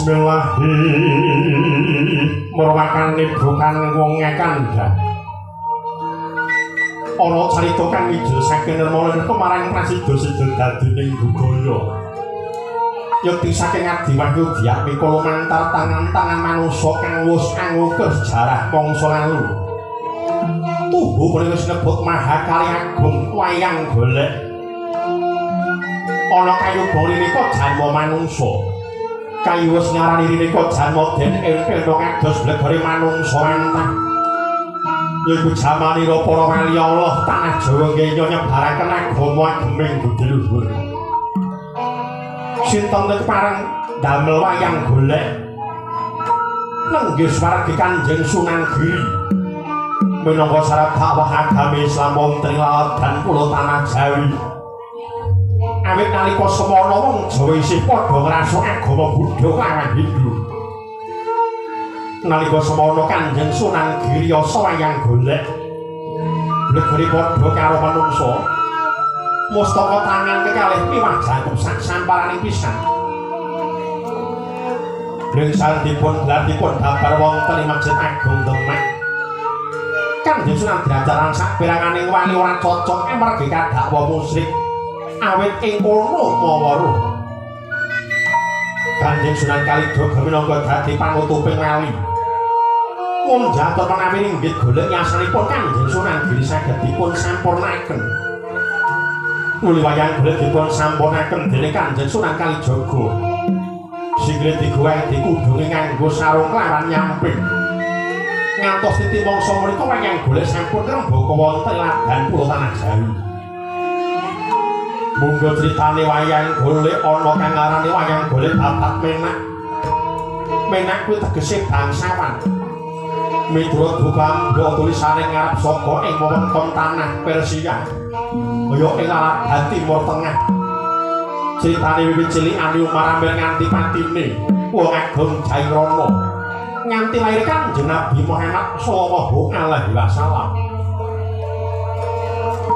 Bismillahirrahmanirrahim. Merupakan bukan wong ngekandhang. Ana carita kang mijusaken nirmala kemarang prasidha sida daduning gugaya. Yekti saking Adi Wahyu Diak mikala mantar tangan-tangan manungsa kang wis anggo sejarah mangsa lalu. Tubuh punika sinebut Mahakali Agung wayang golek. Ana kayu nika janma manungsa. Kayu wis ngarani nika janma den ing kados blegore manungsa antah. Yaiku jamanira para wali Allah tanah Jawa nggih nyebaraken agama ageming budi luhur. Sinten parang damel wayang golek lenggih swargi Kanjeng Sunan Giri minangka syarat dakwah agama Islam wonten laut dan pulau tanah Jawi. Awit nalika semana wong Jawa isih padha ngrasa agama Buddha lan Hindu. Nalika semana Kanjeng Sunan Giri wayang golek blegore padha karo manungsa. Mustaka tangan kekalih miwah jangkep sak samparaning pisan. Bringsal dipun babar wonten ing Masjid Agung Demak. Kanjeng Sunan diajaran sak piranganing wali ora cocok amargi kadakwa musyrik. Awit ing kono mawa roh. Kanjeng Sunan Kalijaga minangka dadi pangutuping wali. Wong jatuh menawi inggih golek yasanipun Kanjeng Sunan Giri saged dipun sampurnaken. Muli wayang golek dipun sampurnaken dening Kanjeng Sunan Kalijaga. Singgih digoweng dikudungi nganggo sarung klawan nyamping. Ngantos titi mangsa menika wayang golek sampun ngrembaka wonten ladan pulau tanah Jawi. Munggo critane wayang golek ana kang ngarani wayang golek Bapak Menak. Menak kuwi tegese bangsawan. Miturut bukan tulisane ngarep saka ing wewengkon tanah Persia. Kaya ing alahan Timur Tengah. Critane wiwit cilik Ali Umar ambil nganti patine wong agung Jairana. Nganti lair Kanjeng Nabi Muhammad sallallahu alaihi wasallam.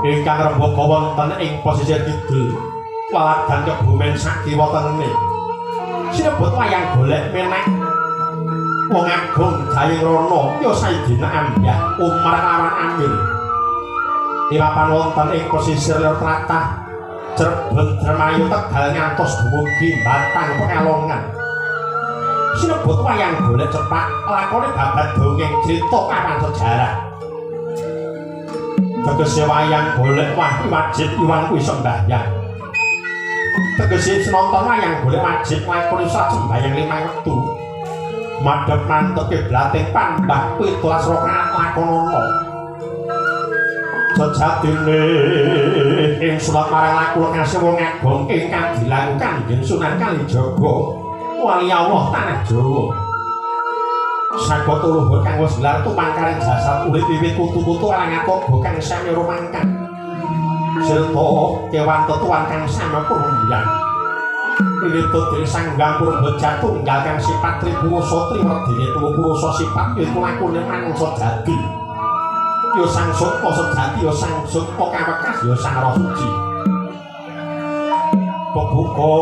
Ingkang rembaka wonten ing pesisir kidul laladan Kebumen sak kiwa tengene. Sinebut wayang golek Menak. Wong agung Jairana ya Sayyidina Ambiyah Umar lawan Amir. Iwapan wonten ing pesisir lor tlatah Cirebon Dremayu Tegal ngantos dumugi Batang Pekalongan. Sinebut wayang golek cepak lakone babat dongeng crita kawan sejarah. Tegese wayang golek wajib iwang kuwi sembahyang. Tegese nonton wayang golek wajib lakone sak sembahyang 5 wektu. Madhep mantep kiblating pandhah 17 rakaat lakonana. Sejatine ing surat marang laku kasih wong agung ingkang dilakukan Kanjeng Sunan Kalijaga wali Allah tanah Jawa. Sagota luhur kang wis gelar tumangkaring jasad urip wiwit kutu-kutu alang-alang kang sami rumangkang. Sirta kewan tetuan kang sami kurumbiyan. Pilitut diri sanggang purba jatunggal kang sifat tripurusa trimerdine purusa sifat iku lakune manungsa jati. Ya sang sukma sejati ya sang sukma kawekas ya sang roh suci. Pebuka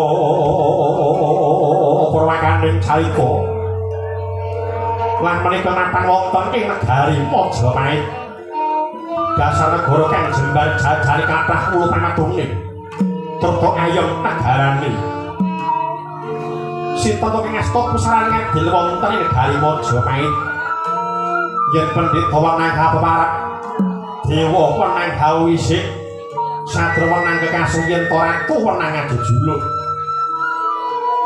purwakaning carita. Lan menika mapan wonten ing negari Majapahit. Dasar negara kang jembar jajare kathah ulu pamadune. Turta ayem negarane. Sinten kang asta pusaran ngadil wonten ing negari Majapahit. Yen pendhita wenang kapeparep dewa wenang hawisik sadra wenang kekasih yen to ratu wenang ajejuluk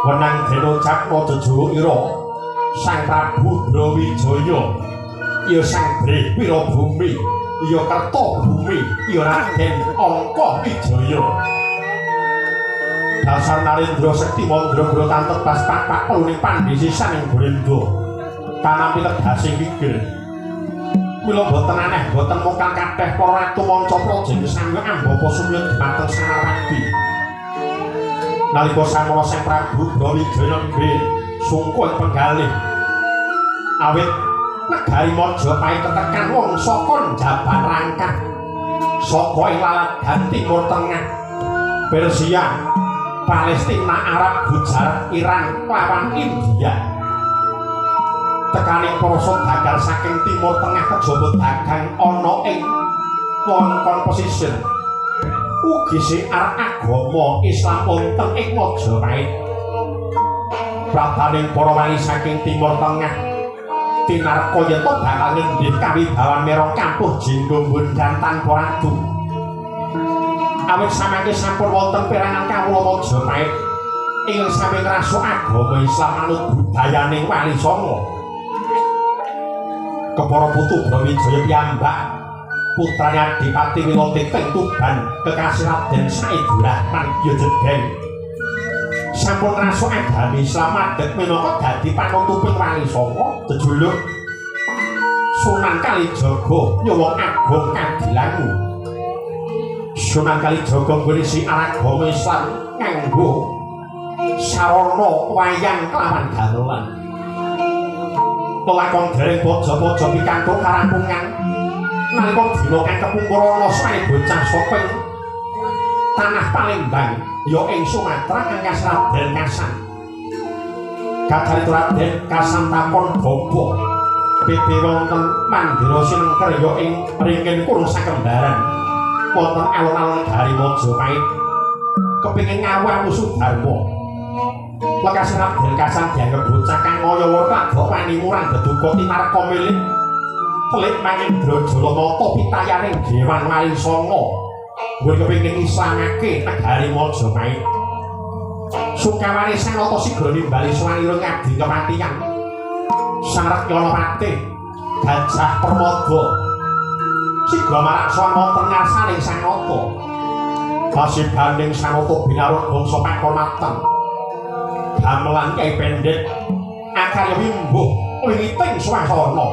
wenang denocap jejuluk ira Sang Prabu Brawijaya ya Sang Brewira Bumi ya Kertabumi ya Raden Angka Wijaya. Dasar Narendra Sekti Mandra tantet pas papak peluning pandhisisan ing Gorendra tanampi tegasing pikir. Mila boten aneh boten mungkal kathah para ratu manca projeng sami ambapa sumiyut dhumateng Sarawati. Nalika samana Sang Prabu Brawijaya nembe sungkuh penggalih awit negari Majapahit ketekan wong saka njaban rangkah saka ing laladan Timur Tengah Persia Palestina, Arab, Gujarat, Iran, lawan India. Tekaning para saudagar saking timur tengah kejaba dagang ana ing wewengkon position. Ugi siar agama Islam wonten ing Majapahit. Prabaning para wali saking timur tengah tinarka yen to bakal ngendhih kawibawan merong kampuh jinggo dan tanpa ratu. Awit samangke sampun wonten perangan kawula Majapahit ing sami ngrasuk agama Islam manut budayaning Wali Songo. Kepara putu Brawijaya piyambak putranya Adipati Wiloting Tuban kekasih Raden Said Rahman Yojegeng sampun ngrasuk agami Islam madeg minangka dadi panutuping Wali Songo jejuluk Sunan Kalijaga Nyuwun Agung Kadilangu. Sunan Kalijaga nggone siar agama Islam nganggo sarana wayang kelawan gamelan. Pelakon dereng bojo-bojo pikantuk karampungan nalika dina kang kepungkur ana sae bocah sopeng tanah Palembang ya ing Sumatera kang Raden Kasan. Kadhalika Raden Kasan takon bapa pipi wonten Mandira Sinengker ya ing ringin Kurung Sakembaran wonten alun-alun Gari Majapahit kepingin ngawal musuh Dharma. Lekas Raden Kasan dianggep bocah kang ngaya rada wani murang beduka tinarka milik telik Manindra Jalanata pitayaning Dewan Wali Songo nggone kepengin islamake negari Majapahit. Sukawani Sanata sigra nimbali swanira ngabdi kematian Sang Rakyana Patih Gajah Permada sigra maraksa wonten ngarsaning Sanata. Pasibaning Sanata binarut bangsa pakonatan gamelan Kyai Pendet akarya wimbuh wiwiting swasana.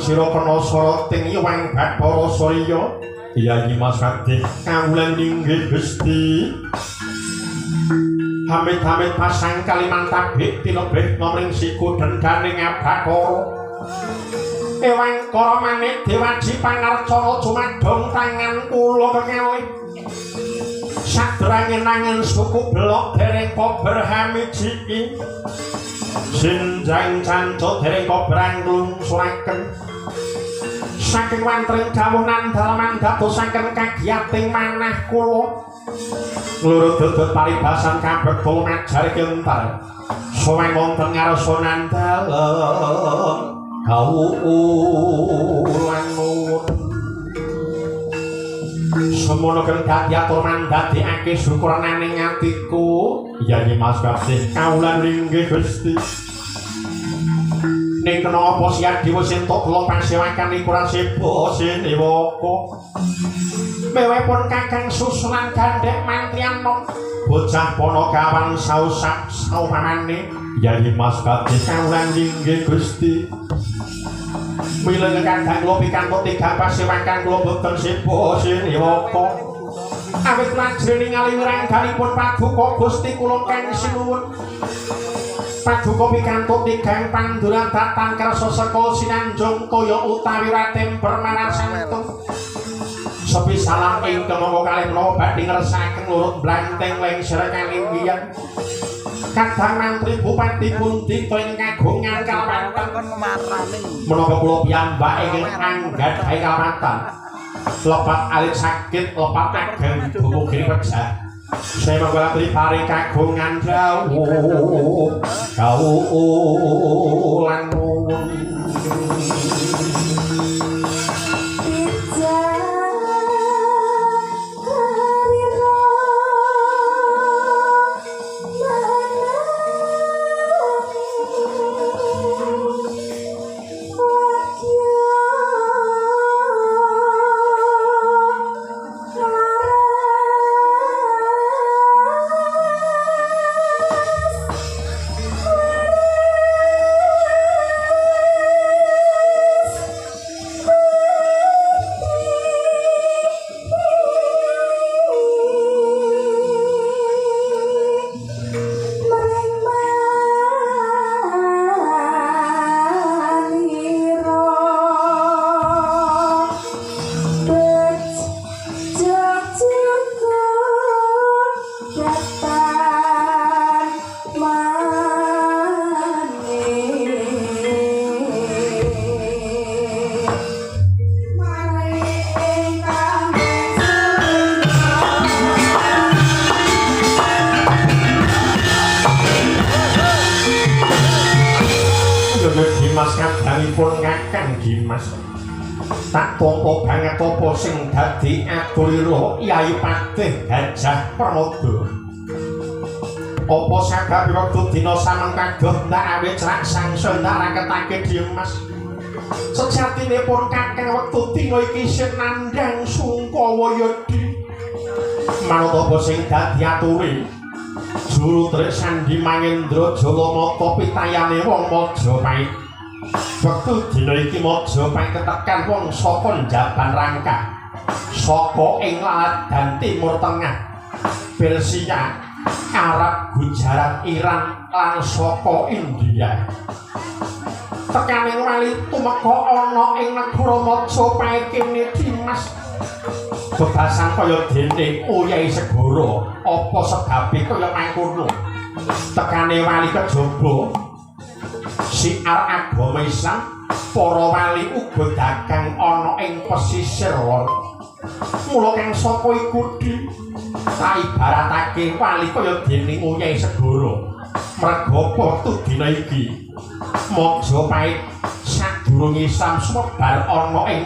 Sira kena soroting Hyang Bathara Surya Yayi Mas Kadhe kawulan inggih Gusti Hamid-hamid pasang kaliman tabik tinebih nomring siku dendaning Bathara Ewang kara manik dewaji pangarcana jumadhong tangan kula kekalih sadrange nangen suku blok dereng kober hamiji sinjang cancut dereng kobrang lungsuraken saking wantring dawuhan dalaman dadosaken kagiyating manah kula nglurut dodot paribasan kabetul ngajari kentar sowan wonten ngarsonan dalem kawulan nuwun semono kendhat yatur mandadekake syukurane atiku Yayi Mas Kadhe kawulan inggih Gusti ning kena apa siar dewa sentuk kula pasewakan ikuran sebo sinewaka mewepun kakang susunan gandhek mantrian nom bocah panakawan sausap saupamane Yayi Mas Kadhe kawulan inggih Gusti milih kandhang kula pikantuk tiga pasewakan kula boten sebo sinewaka awit lajeng ningali wirangganipun paduka Gusti kula kang sinuwun paduka pikantuk tigang panduran datang kersa seka sinanjung kaya utawi Raden Permana Santo sepi salam ingkang monggo kalih menawa badhe ngersakaken lurut blanteng lengser kalinggihan kadang mantri bupati pundi to ing kagungan kalawanten menapa kula piyambak ingkang anggadhahi kalawanten lepat alit sakit lepat ageng dumugi wejah saya mangga paring kagungan dawuh kawulan nuwun tak topo banget topo sing dadi adulira Yayi Patih Gajah Permada apa saged wektu dina sameng kadoh ndak awit cerak sangsa ndak raketake Dimas sejatinipun kakang wektu dina iki sinandhang Sungkawayadi manut apa sing dadi ature juru trik Sandi Mangendra Jalamata pitayane wong Majapahit wektu dina iki Majapahit ketekan wong saka Njaban Rangka saka ing lalat dan Timur Tengah Persia Arab Gujarat Iran lan saka India tekaning wali tumeka ana ing negara Majapahit kene Dimas bebasan kaya dene Yayi Segara apa sebabe kaya mangkono tekane wali kejaba siar agama Islam para wali uga dagang ana ing pesisir lor mula kang saka iku kaibaratake wali kaya dene Yayi Segara merga wektu dina iki Majapahit sadurunge Islam sumebar ana ing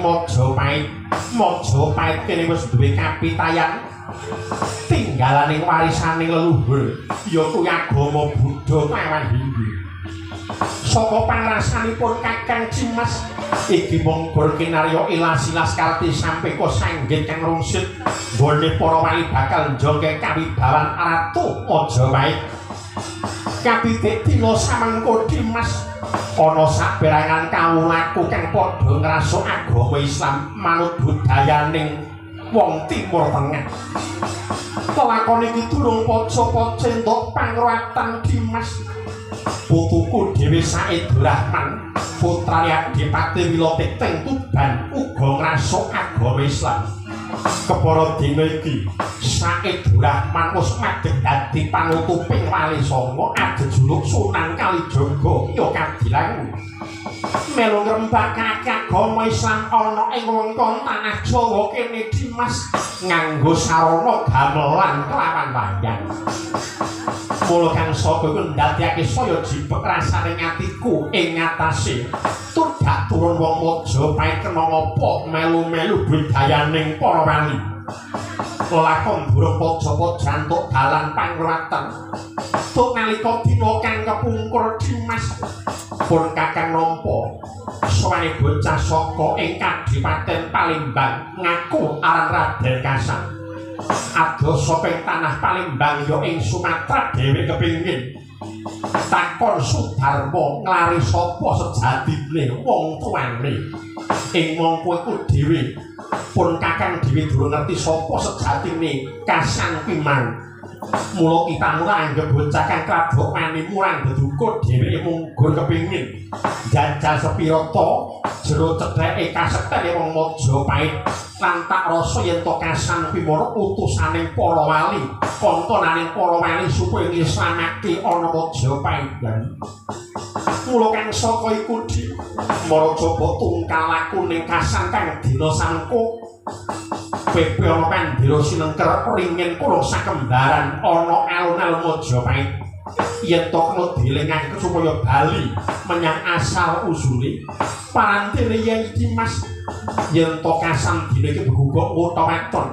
Majapahit kene wis duwe kapitayan tinggalaning warisaning leluhur ya kuwi agama Buddha lawan Hindu saka pangrasanipun Kakang Dimas iki monggo kinarya ilas-ilas karti sampe kok sanggit kang rungsit nggone para wali bakal njongke kawibawan Ratu Majapahit kapitik dina samengko Dimas ana saperangan kawulaku kang padha ngrasuk agama Islam manut budayaning wong Timur Tengah kelakon iki durung poco-poco entuk pangruatan Dimas putuku Dewi Said Rahman putrane Adipati Wilotikting Tuban uga ngrasuk agama Islam kepara dina iki Said Rahman wis madeg dadi panutuping Wali Songo ajejuluk Sunan Kalijaga ya kadilang melu ngrembakake agama Islam ana ing wewengkon tanah Jawa kene Dimas nganggo sarana gamelan kelawan wayang mula kang saka iku ndadekake saya jipek rasane atiku ing ngatasé tudak turun wong Majapahit kena ngapa melu-melu budayaning para wali lakon durung pojo-pojo jantuk dalan pangruwatan tuk nalika dina kang kepungkur Dimas pun kakang nampa suwane bocah saka ing Kadipaten Palembang ngaku aran Raden Kasang ados sopeng tanah Palembang ya ing Sumatera dhewe kepingin takon Sudarma nglari sapa sejatine wong tuane ing mangko iku dhewe pun kakang dhewe durung ngerti sapa sejatine Kasang Kimang mula kita mula anggap bocah kang kladok mani murang dedukur dhewe munggur kepingin jajal sepira ta jero cetheke kasektene wong Majapahit lan tak rasa yen to kasan pimoro utusaning para wali kontonaning para wali supaya ngislamake ana Majapahit. Mula kang saka iku di mara coba tungkal laku ning kasan kang dina sangko pepe ana pandira sinengker ringin kula sakembaran ana alun-alun Majapahit. Yen to kula dilingake supaya bali menyang asal usule parantene Yai Dimas yen to kasan dina iki beguguk wuta weton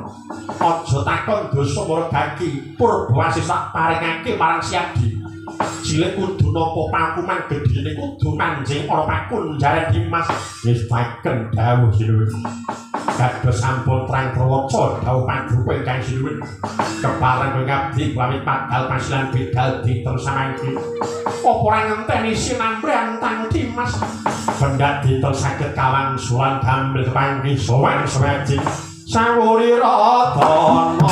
aja takon dosa margaki purba sak paringake marang Siadi cilik kudu nampa pakuman gedhene kudu manjing ora pakun jare Dimas wis paken dawuh sinuwun kados sampun terang prawaca dawuh paduka ingkang sinuwun kepareng ngabdi pamit padhal pasilan bidal ditersamangke apa ora ngenteni sinambre antang Dimas bendak dinten saged kawang sulan damel kepanggih sowan sewajing sawuri radana